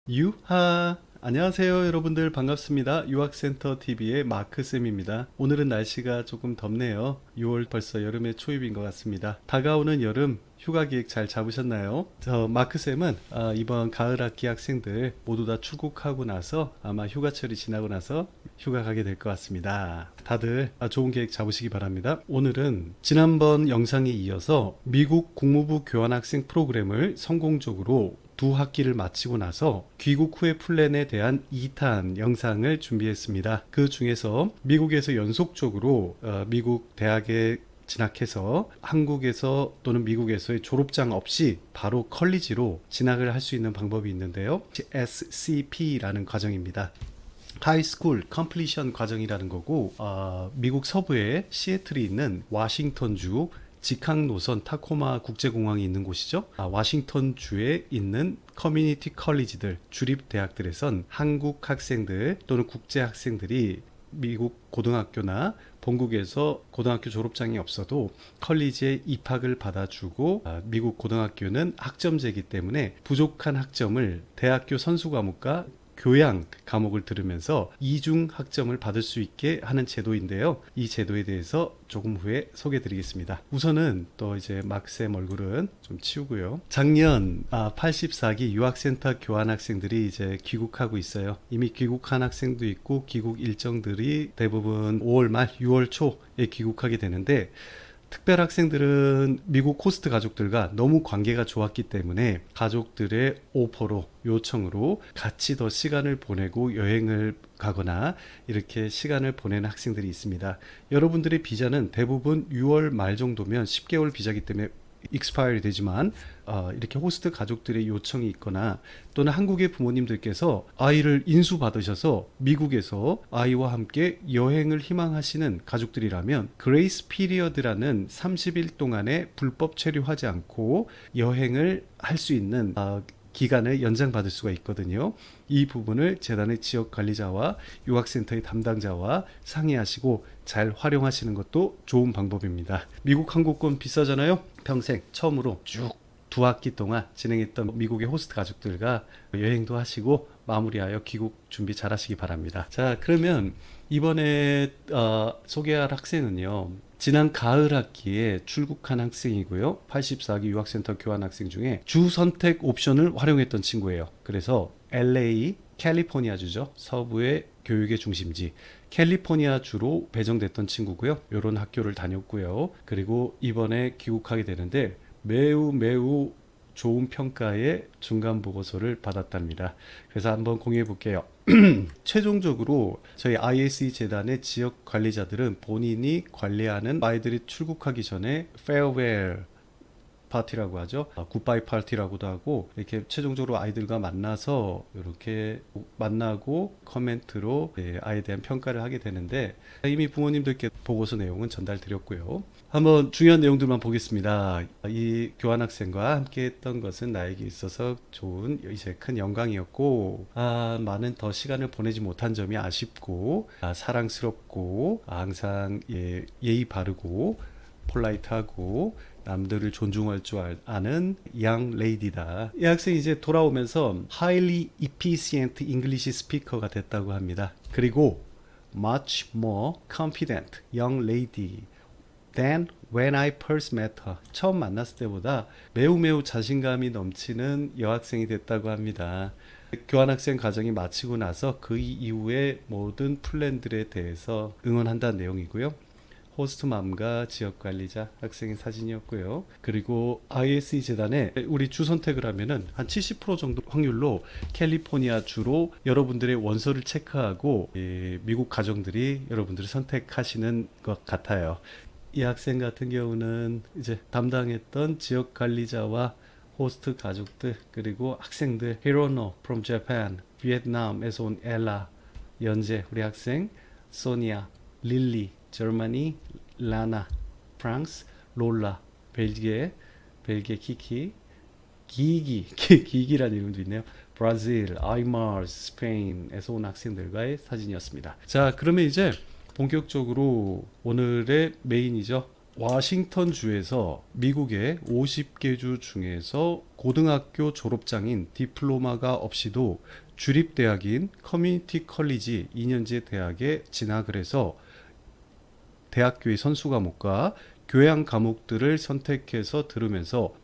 유하! 안녕하세요 여러분들 반갑습니다. 유학센터 TV의 마크쌤입니다. 오늘은 날씨가 조금 덥네요. 6월 벌써 여름의 초입인 것 같습니다. 다가오는 여름 휴가 계획 잘 잡으셨나요? 저 마크쌤은 이번 가을 학기 학생들 모두 다 출국하고 나서 아마 휴가철이 지나고 나서 휴가 가게 될 것 같습니다. 다들 좋은 계획 잡으시기 바랍니다. 오늘은 지난번 영상에 이어서 미국 국무부 교환학생 프로그램을 성공적으로 두 학기를 마치고 나서 귀국 후의 플랜에 대한 2탄 영상을 준비했습니다. 그 중에서 미국에서 연속적으로 미국 대학에 진학해서 한국에서 또는 미국에서의 졸업장 없이 바로 컬리지로 진학을 할 수 있는 방법이 있는데요. SCP라는 과정입니다. 하이스쿨 컴플리션 과정이라는 거고 미국 서부에 시애틀이 있는 워싱턴주 직항 노선 타코마 국제공항이 있는 곳이죠. 워싱턴 주에 있는 커뮤니티 컬리지들, 주립 대학들에선 한국 학생들 또는 국제 학생들이 미국 고등학교나 본국에서 고등학교 졸업장이 없어도 컬리지에 입학을 받아주고 미국 고등학교는 학점제이기 때문에 부족한 학점을 대학교 선수 과목과 교양 과목을 들으면서 이중 학점을 받을 수 있게 하는 제도인데요. 이 제도에 대해서 조금 후에 소개해 드리겠습니다. 우선은 또 이제 막쌤 얼굴은 좀 치우고요. 작년 84기 유학센터 교환학생들이 이제 귀국하고 있어요. 이미 귀국한 학생도 있고 귀국 일정들이 대부분 5월 말 6월 초에 귀국하게 되는데 특별 학생들은 미국 호스트 가족들과 너무 관계가 좋았기 때문에 가족들의 오퍼로 요청으로 같이 더 시간을 보내고 여행을 가거나 이렇게 시간을 보내는 학생들이 있습니다. 여러분들의 비자는 대부분 6월 말 정도면 10개월 비자이기 때문에 익스파이어이 되지만 이렇게 호스트 가족들의 요청이 있거나 또는 한국의 부모님들께서 아이를 인수받으셔서 미국에서 아이와 함께 여행을 희망하시는 가족들이라면 그레이스 피리어드라는 30일 동안의 불법 체류하지 않고 여행을 할 수 있는 기간을 연장받을 수가 있거든요. 이 부분을 재단의 지역관리자와 유학센터의 담당자와 상의하시고 잘 활용하시는 것도 좋은 방법입니다. 미국 항공권 비싸잖아요. 평생 처음으로 쭉 두 학기 동안 진행했던 미국의 호스트 가족들과 여행도 하시고 마무리하여 귀국 준비 잘 하시기 바랍니다. 자, 그러면 이번에 소개할 학생은요. 지난 가을 학기에 출국한 학생이고요. 84기 유학센터 교환학생 중에 주 선택 옵션을 활용했던 친구예요. 그래서 LA, 캘리포니아주죠. 서부의 교육의 중심지. 캘리포니아주로 배정됐던 친구고요. 이런 학교를 다녔고요. 그리고 이번에 귀국하게 되는데 매우 좋은 평가의 중간 보고서를 받았답니다. 그래서 한번 공유해 볼게요. 최종적으로 저희 ISE 재단의 지역 관리자들은 본인이 관리하는 아이들이 출국하기 전에 페어웰 파티라고 하죠. 굿바이 파티라고도 하고 이렇게 최종적으로 아이들과 만나서 이렇게 만나고 커멘트로 아이에 대한 평가를 하게 되는데 이미 부모님들께 보고서 내용은 전달드렸고요. 한번 중요한 내용들만 보겠습니다. 이 교환학생과 함께 했던 것은 나에게 있어서 좋은 이제 큰 영광이었고 많은 더 시간을 보내지 못한 점이 아쉽고 사랑스럽고 항상 예의 바르고 폴라이트하고 남들을 존중할 줄 아는 양 레이디다. 이 학생이 이제 돌아오면서 highly efficient English speaker가 됐다고 합니다. 그리고 much more confident young lady than when I first met her. 처음 만났을 때보다 매우 자신감이 넘치는 여학생이 됐다고 합니다. 교환학생 과정이 마치고 나서 그 이후의 모든 플랜들에 대해서 응원한다는 내용이고요. 호스트맘과 지역관리자 학생의 사진이었고요. 그리고 ISE 재단에 우리 주 선택을 하면은 한 70% 정도 확률로 캘리포니아 주로 여러분들의 원서를 체크하고 미국 가정들이 여러분들을 선택하시는 것 같아요. 이 학생 같은 경우는 이제 담당했던 지역관리자와 호스트 가족들 그리고 학생들 히로노 from Japan, 베트남에서 온 엘라, 연재 우리 학생, 소니아, 릴리 저머니, 라나, 프랑스, 롤라, 벨기에 키키, 기기라는 이름도 있네요. 브라질, 아이마르, 스페인에서 온 학생들과의 사진이었습니다. 자, 그러면 이제 본격적으로 오늘의 메인이죠. 워싱턴 주에서 미국의 50개 주 중에서 고등학교 졸업장인 디플로마가 없이도 주립대학인 커뮤니티 컬리지 2년제 대학에 진학을 해서 대학교의 선수 과목과 교양 과목들을 선택해서 들으면서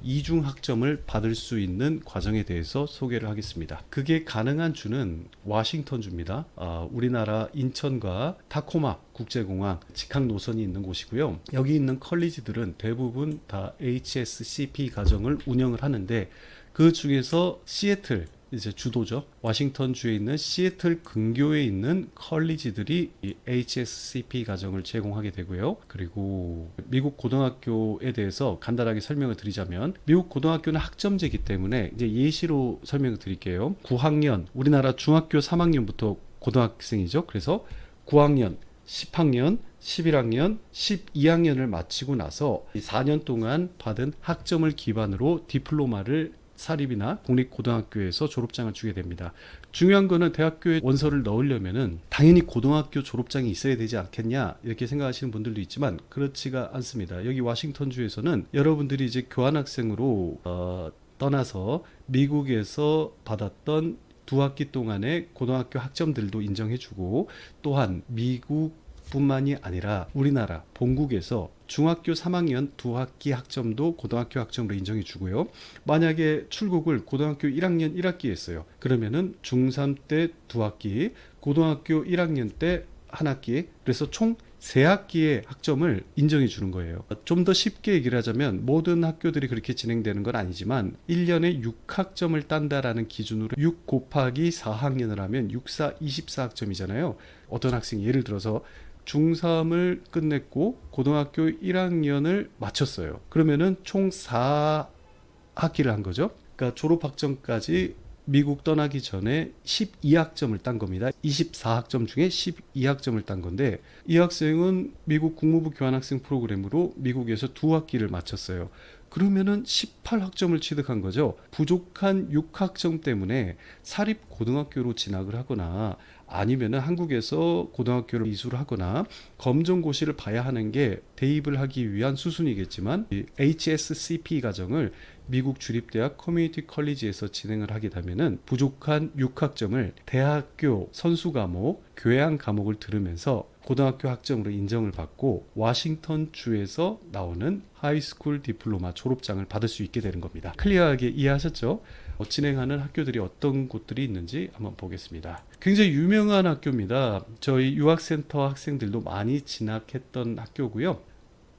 이중 학점을 받을 수 있는 과정에 대해서 소개를 하겠습니다. 그게 가능한 주는 워싱턴 주입니다. 우리나라 인천과 타코마 국제공항 직항 노선이 있는 곳이고요. 여기 있는 컬리지들은 대부분 다 HSCP 과정을 운영을 하는데 그 중에서 시애틀 이제 주도죠. 워싱턴 주에 있는 시애틀 근교에 있는 컬리지들이 이 HSCP 과정을 제공하게 되고요. 그리고 미국 고등학교에 대해서 간단하게 설명을 드리자면 미국 고등학교는 학점제이기 때문에 이제 예시로 설명을 드릴게요. 9학년 우리나라 중학교 3학년부터 고등학생이죠. 그래서 9학년, 10학년, 11학년, 12학년을 마치고 나서 4년 동안 받은 학점을 기반으로 디플로마를 사립이나 공립고등학교에서 졸업장을 주게 됩니다. 중요한 거는 대학교에 원서를 넣으려면은 당연히 고등학교 졸업장이 있어야 되지 않겠냐 이렇게 생각하시는 분들도 있지만 그렇지가 않습니다. 여기 워싱턴주에서는 여러분들이 이제 교환학생으로 떠나서 미국에서 받았던 2학기 동안의 고등학교 학점들도 인정해주고 또한 미국 뿐만이 아니라 우리나라 본국에서 중학교 3학년 2학기 학점도 고등학교 학점으로 인정해 주고요. 만약에 출국을 고등학교 1학년 1학기 했어요. 그러면은 중3 때 2학기, 고등학교 1학년 때 1학기, 그래서 총 3학기의 학점을 인정해 주는 거예요. 좀 더 쉽게 얘기를 하자면 모든 학교들이 그렇게 진행되는 건 아니지만 1년에 6학점을 딴다라는 기준으로 6 곱하기 4학년을 하면 6, 4, 24학점이잖아요. 어떤 학생이 예를 들어서 중3을 끝냈고 고등학교 1학년을 마쳤어요. 그러면은 총 4학기를 한 거죠. 그러니까 졸업학점까지 미국 떠나기 전에 12학점을 딴 겁니다. 24학점 중에 12학점을 딴 건데 이 학생은 미국 국무부 교환학생 프로그램으로 미국에서 2학기를 마쳤어요. 그러면은 18학점을 취득한 거죠. 부족한 6학점 때문에 사립 고등학교로 진학을 하거나 아니면은 한국에서 고등학교를 이수를 하거나 검정고시를 봐야 하는 게 대입을 하기 위한 수순이겠지만 이 HSCP 과정을 미국 주립대학 커뮤니티 컬리지에서 진행을 하게 되면은 부족한 6학점을 대학교 선수 과목, 교양 과목을 들으면서 고등학교 학점으로 인정을 받고 워싱턴 주에서 나오는 하이스쿨 디플로마 졸업장을 받을 수 있게 되는 겁니다. 클리어하게 이해하셨죠? 진행하는 학교들이 어떤 곳들이 있는지 한번 보겠습니다. 굉장히 유명한 학교입니다. 저희 유학센터 학생들도 많이 진학했던 학교고요.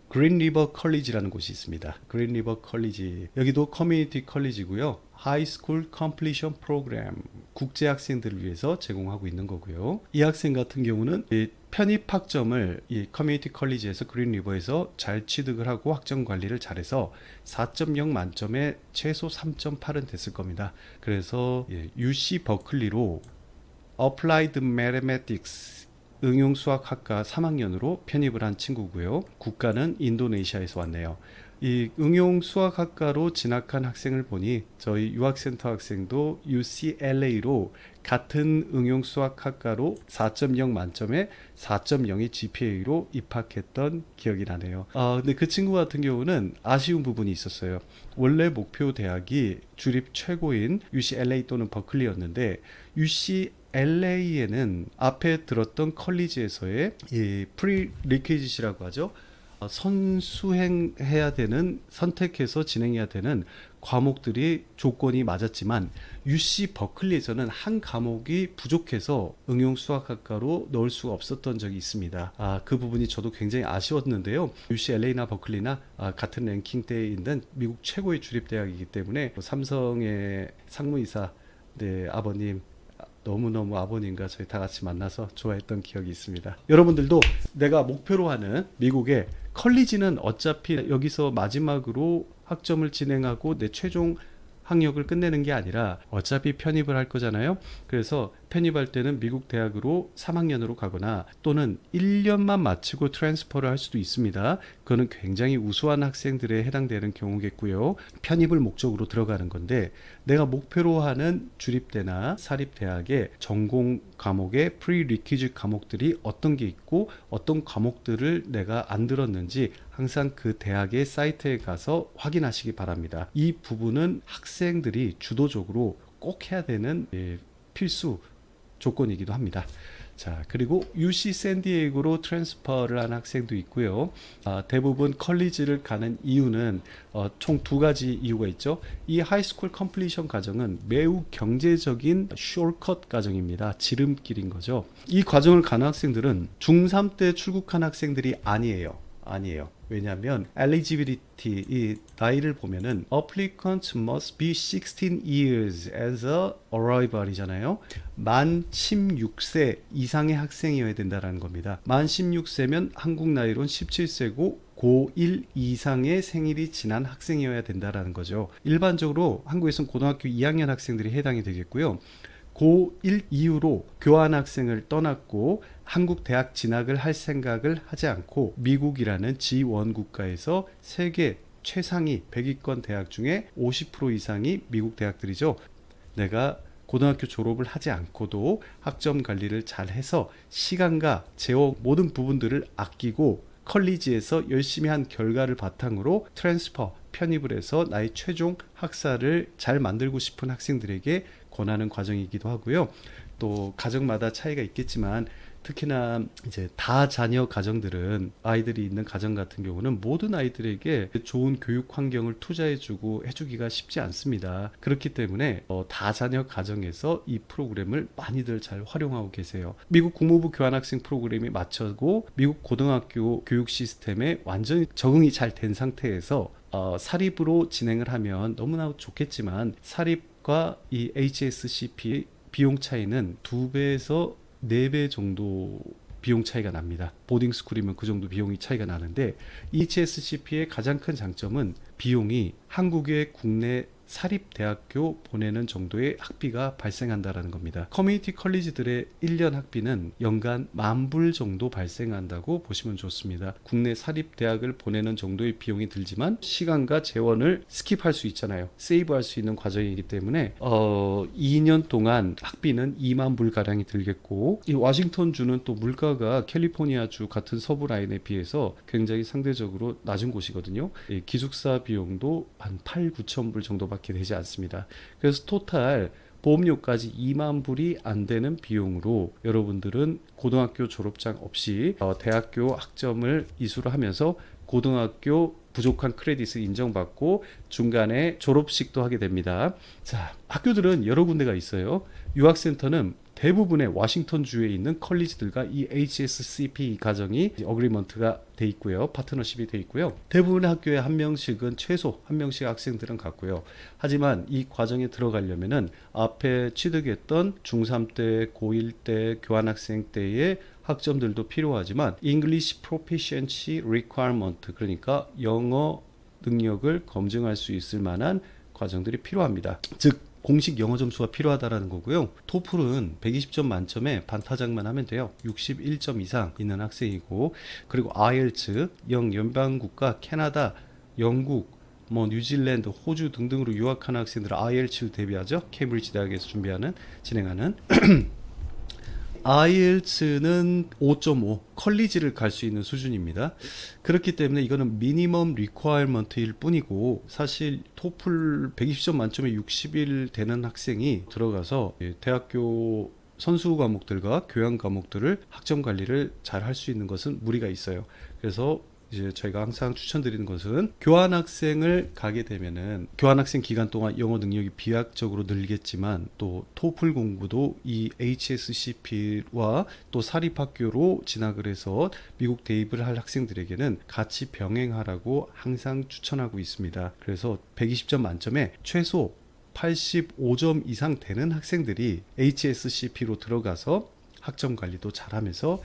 그린리버 컬리지라는 곳이 있습니다. 그린리버 컬리지 여기도 커뮤니티 컬리지고요. 하이스쿨 컴플리션 프로그램 국제 학생들을 위해서 제공하고 있는 거고요. 이 학생 같은 경우는 편입 학점을 이 커뮤니티 컬리지에서 그린리버에서 잘 취득을 하고 학점 관리를 잘해서 4.0 만점에 최소 3.8은 됐을 겁니다. 그래서 UC 버클리로 Applied Mathematics 응용수학학과 3학년으로 편입을 한 친구고요. 국가는 인도네시아에서 왔네요. 이 응용수학학과로 진학한 학생을 보니 저희 유학센터 학생도 UCLA로 같은 응용수학학과로 4.0 만점에 4.0의 GPA로 입학했던 기억이 나네요. 근데 그 친구 같은 경우는 아쉬운 부분이 있었어요. 원래 목표 대학이 주립 최고인 UCLA 또는 버클리였는데 UCLA에는 앞에 들었던 컬리지에서의 이 프리리퀴짓이라고 하죠. 선수행해야 되는 선택해서 진행해야 되는 과목들이 조건이 맞았지만 UC 버클리에서는 한 과목이 부족해서 응용수학학과로 넣을 수가 없었던 적이 있습니다. 그 부분이 저도 굉장히 아쉬웠는데요. UCLA나 버클리나 같은 랭킹대에 있는 미국 최고의 주립대학이기 때문에 삼성의 상무이사 아버님 너무너무 아버님과 저희 다 같이 만나서 좋아했던 기억이 있습니다. 여러분들도 내가 목표로 하는 미국의 컬리지는 어차피 여기서 마지막으로 학점을 진행하고 내 최종 학력을 끝내는 게 아니라 어차피 편입을 할 거잖아요. 그래서 편입할 때는 미국 대학으로 3학년으로 가거나 또는 1년만 마치고 트랜스퍼를 할 수도 있습니다. 그거는 굉장히 우수한 학생들에 해당되는 경우겠고요. 편입을 목적으로 들어가는 건데 내가 목표로 하는 주립대나 사립대학의 전공 과목의 프리리퀴즈 과목들이 어떤 게 있고 어떤 과목들을 내가 안 들었는지 항상 그 대학의 사이트에 가서 확인하시기 바랍니다. 이 부분은 학생들이 주도적으로 꼭 해야 되는 필수 조건이기도 합니다. 자, 그리고 UC 샌디에이고로 트랜스퍼를 한 학생도 있고요. 대부분 컬리지를 가는 이유는 총 두 가지 이유가 있죠. 이 하이스쿨 컴플리션 과정은 매우 경제적인 숄컷 과정입니다. 지름길인 거죠. 이 과정을 가는 학생들은 중3 때 출국한 학생들이 아니에요. 왜냐하면 eligibility 이 나이를 보면은 applicant must be 16 years as a arrival이잖아요. 만 16세 이상의 학생이어야 된다는 겁니다. 만 16세면 한국 나이론 17세고 고1 이상의 생일이 지난 학생이어야 된다는 거죠. 일반적으로 한국에서는 고등학교 2학년 학생들이 해당이 되겠고요. 고1 이후로 교환학생을 떠났고 한국 대학 진학을 할 생각을 하지 않고 미국이라는 G1 국가에서 세계 최상위 100위권 대학 중에 50% 이상이 미국 대학들이죠. 내가 고등학교 졸업을 하지 않고도 학점 관리를 잘 해서 시간과 재원 모든 부분들을 아끼고 컬리지에서 열심히 한 결과를 바탕으로 트랜스퍼 편입을 해서 나의 최종 학사를 잘 만들고 싶은 학생들에게 권하는 과정이기도 하고요. 또 가정마다 차이가 있겠지만 특히나 이제 다자녀 가정들은 아이들이 있는 가정 같은 경우는 모든 아이들에게 좋은 교육 환경을 투자해주고 해주기가 쉽지 않습니다. 그렇기 때문에 다자녀 가정에서 이 프로그램을 많이들 잘 활용하고 계세요. 미국 국무부 교환학생 프로그램이 맞춰고 미국 고등학교 교육 시스템에 완전히 적응이 잘 된 상태에서 사립으로 진행을 하면 너무나 좋겠지만 사립과 이 HSCP 비용 차이는 2배에서 4배 정도 비용 차이가 납니다. 보딩스쿨이면 그 정도 비용이 차이가 나는데 HSCP의 가장 큰 장점은 비용이 한국의 국내 사립대학교 보내는 정도의 학비가 발생한다는 겁니다. 커뮤니티 컬리지들의 1년 학비는 연간 10,000불 정도 발생한다고 보시면 좋습니다. 국내 사립대학을 보내는 정도의 비용이 들지만 시간과 재원을 스킵할 수 있잖아요. 세이브할 수 있는 과정이기 때문에 2년 동안 학비는 20,000불 가량이 들겠고 이 워싱턴주는 또 물가가 캘리포니아주 같은 서부 라인에 비해서 굉장히 상대적으로 낮은 곳이거든요. 기숙사 비용도 한 8,000~9,000불 정도밖에 되지 않습니다. 그래서 토탈 보험료까지 20,000불이 안 되는 비용으로 여러분들은 고등학교 졸업장 없이 대학교 학점을 이수를 하면서 고등학교 부족한 크레딧을 인정받고 중간에 졸업식도 하게 됩니다. 자, 학교들은 여러 군데가 있어요. 유학센터는 대부분의 워싱턴주에 있는 컬리지들과 이 HSCP 과정이 어그리먼트가 돼 있고요. 파트너십이 돼 있고요. 대부분의 학교에 한 명씩은 최소 한 명씩 학생들은 갖고요. 하지만 이 과정에 들어가려면은 앞에 취득했던 중3 때, 고1 때, 교환학생 때의 학점들도 필요하지만 English Proficiency Requirement 그러니까 영어 능력을 검증할 수 있을 만한 과정들이 필요합니다. 즉 공식 영어 점수가 필요하다라는 거고요. 토플은 120점 만점에 반타작만 하면 돼요. 61점 이상 있는 학생이고 그리고 IELTS 영연방국가 캐나다, 영국, 뉴질랜드, 호주 등등으로 유학하는 학생들은 IELTS 대비하죠. 케임브리지 대학에서 진행하는 IELTS는 5.5 컬리지를 갈 수 있는 수준입니다. 그렇기 때문에 이거는 미니멈 리퀘어먼트일 뿐이고 사실 토플 120점 만점에 60일 되는 학생이 들어가서 대학교 선수 과목들과 교양 과목들을 학점 관리를 잘 할 수 있는 것은 무리가 있어요. 그래서 이제 저희가 항상 추천드리는 것은 교환학생을 가게 되면은 교환학생 기간 동안 영어 능력이 비약적으로 늘겠지만 또 토플 공부도 이 HSCP와 또 사립학교로 진학을 해서 미국 대입을 할 학생들에게는 같이 병행하라고 항상 추천하고 있습니다. 그래서 120점 만점에 최소 85점 이상 되는 학생들이 HSCP로 들어가서 학점 관리도 잘하면서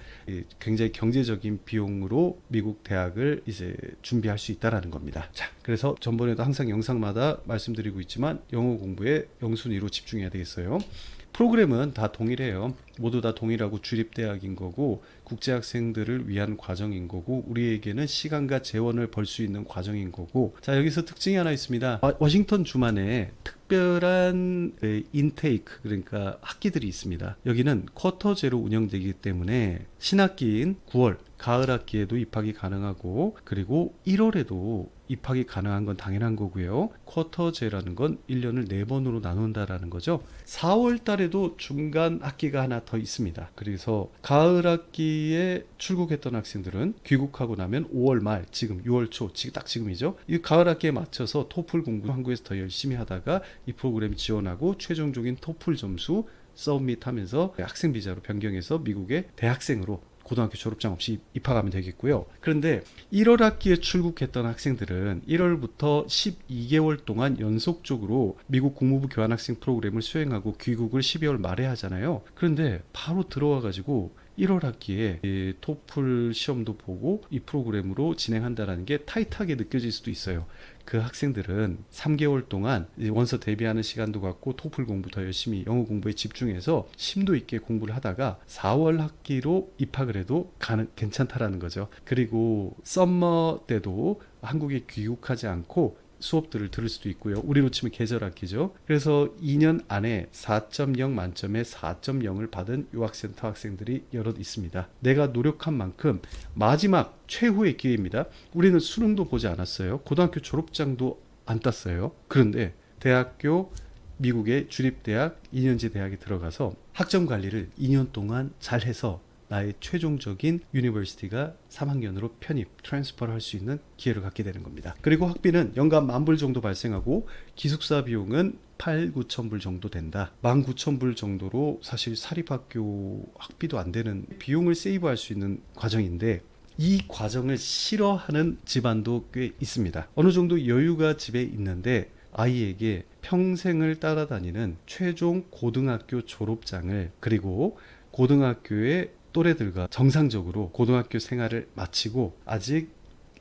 굉장히 경제적인 비용으로 미국 대학을 이제 준비할 수 있다라는 겁니다. 자, 그래서 전번에도 항상 영상마다 말씀드리고 있지만 영어 공부에 영순위로 집중해야 되겠어요. 프로그램은 다 동일해요. 모두 다 동일하고 주립대학인 거고 국제학생들을 위한 과정인 거고 우리에게는 시간과 재원을 벌 수 있는 과정인 거고. 자, 여기서 특징이 하나 있습니다. 워싱턴 주만에 특별한 인테이크, 그러니까 학기들이 있습니다. 여기는 쿼터제로 운영되기 때문에 신학기인 9월 가을 학기에도 입학이 가능하고 그리고 1월에도 입학이 가능한 건 당연한 거고요. 쿼터제라는 건 1년을 4번으로 나눈다라는 거죠. 4월 달에도 중간 학기가 하나 더 있습니다. 그래서 가을 학기에 출국했던 학생들은 귀국하고 나면 5월 말, 지금 6월 초, 딱 지금이죠. 이 가을 학기에 맞춰서 토플 공부 한국에서 더 열심히 하다가 이 프로그램 지원하고 최종적인 토플 점수 서브밋 하면서 학생 비자로 변경해서 미국의 대학생으로 고등학교 졸업장 없이 입학하면 되겠고요. 그런데 1월 학기에 출국했던 학생들은 1월부터 12개월 동안 연속적으로 미국 국무부 교환학생 프로그램을 수행하고 귀국을 12월 말에 하잖아요. 그런데 바로 들어와 가지고 1월 학기에 토플 시험도 보고 이 프로그램으로 진행한다는 게 타이트하게 느껴질 수도 있어요. 그 학생들은 3개월 동안 원서 대비하는 시간도 갖고 토플 공부 더 열심히 영어 공부에 집중해서 심도 있게 공부를 하다가 4월 학기로 입학을 해도 괜찮다라는 거죠. 그리고 썸머 때도 한국에 귀국하지 않고 수업들을 들을 수도 있고요. 우리로 치면 계절 학기죠. 그래서 2년 안에 4.0 만점에 4.0을 받은 유학센터 학생들이 여럿 있습니다. 내가 노력한 만큼 마지막 최후의 기회입니다. 우리는 수능도 보지 않았어요. 고등학교 졸업장도 안 땄어요. 그런데 대학교, 미국의 주립대학 2년제 대학에 들어가서 학점 관리를 2년 동안 잘해서 나의 최종적인 유니버시티가 3학년으로 편입, 트랜스퍼를 할 수 있는 기회를 갖게 되는 겁니다. 그리고 학비는 연간 10,000불 정도 발생하고 기숙사 비용은 8,000~9,000불 정도 된다. 19,000불 정도로 사실 사립학교 학비도 안 되는 비용을 세이브할 수 있는 과정인데 이 과정을 싫어하는 집안도 꽤 있습니다. 어느 정도 여유가 집에 있는데 아이에게 평생을 따라다니는 최종 고등학교 졸업장을 그리고 고등학교의 또래들과 정상적으로 고등학교 생활을 마치고 아직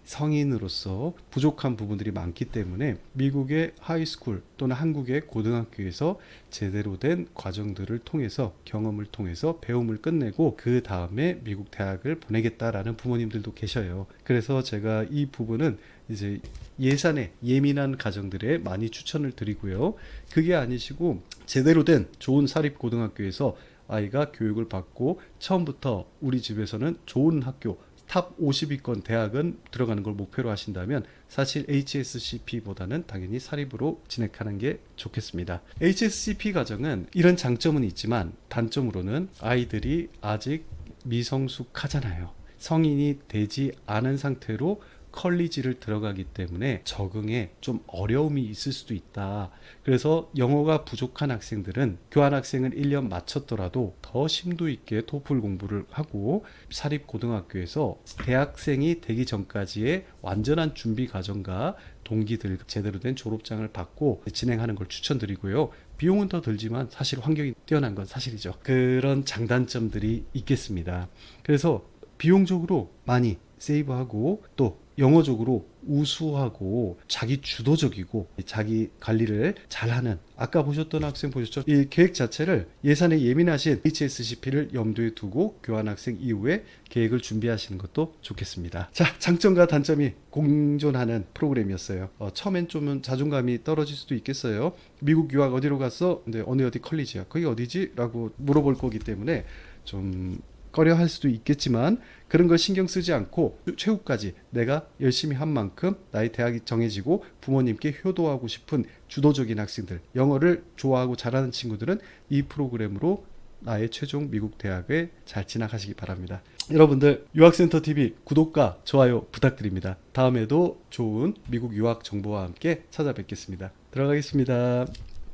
성인으로서 부족한 부분들이 많기 때문에 미국의 하이스쿨 또는 한국의 고등학교에서 제대로 된 과정들을 통해서 경험을 통해서 배움을 끝내고 그 다음에 미국 대학을 보내겠다라는 부모님들도 계셔요. 그래서 제가 이 부분은 이제 예산에 예민한 가정들에 많이 추천을 드리고요. 그게 아니시고 제대로 된 좋은 사립 고등학교에서 아이가 교육을 받고 처음부터 우리 집에서는 좋은 학교 탑 50위권 대학은 들어가는 걸 목표로 하신다면 사실 HSCP보다는 당연히 사립으로 진행하는 게 좋겠습니다. HSCP 과정은 이런 장점은 있지만 단점으로는 아이들이 아직 미성숙하잖아요. 성인이 되지 않은 상태로 컬리지를 들어가기 때문에 적응에 좀 어려움이 있을 수도 있다. 그래서 영어가 부족한 학생들은 교환학생을 1년 마쳤더라도 더 심도 있게 토플 공부를 하고 사립고등학교에서 대학생이 되기 전까지의 완전한 준비 과정과 동기들 제대로 된 졸업장을 받고 진행하는 걸 추천드리고요. 비용은 더 들지만 사실 환경이 뛰어난 건 사실이죠. 그런 장단점들이 있겠습니다. 그래서 비용적으로 많이 세이브하고 또 영어적으로 우수하고 자기 주도적이고 자기 관리를 잘하는 아까 보셨던 학생 보셨죠? 이 계획 자체를 예산에 예민하신 HSCP를 염두에 두고 교환학생 이후에 계획을 준비하시는 것도 좋겠습니다. 자, 장점과 단점이 공존하는 프로그램이었어요. 처음엔 좀 자존감이 떨어질 수도 있겠어요. 미국 유학 어디로 갔어? 근데 어디 컬리지야? 거기 어디지? 라고 물어볼 거기 때문에 좀 꺼려할 수도 있겠지만 그런 걸 신경 쓰지 않고 최후까지 내가 열심히 한 만큼 나의 대학이 정해지고 부모님께 효도하고 싶은 주도적인 학생들, 영어를 좋아하고 잘하는 친구들은 이 프로그램으로 나의 최종 미국 대학에 잘 진학하시기 바랍니다. 여러분들 유학센터TV 구독과 좋아요 부탁드립니다. 다음에도 좋은 미국 유학 정보와 함께 찾아뵙겠습니다. 들어가겠습니다.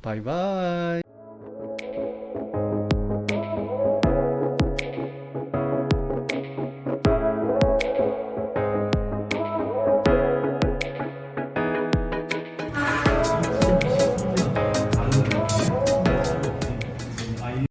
바이바이.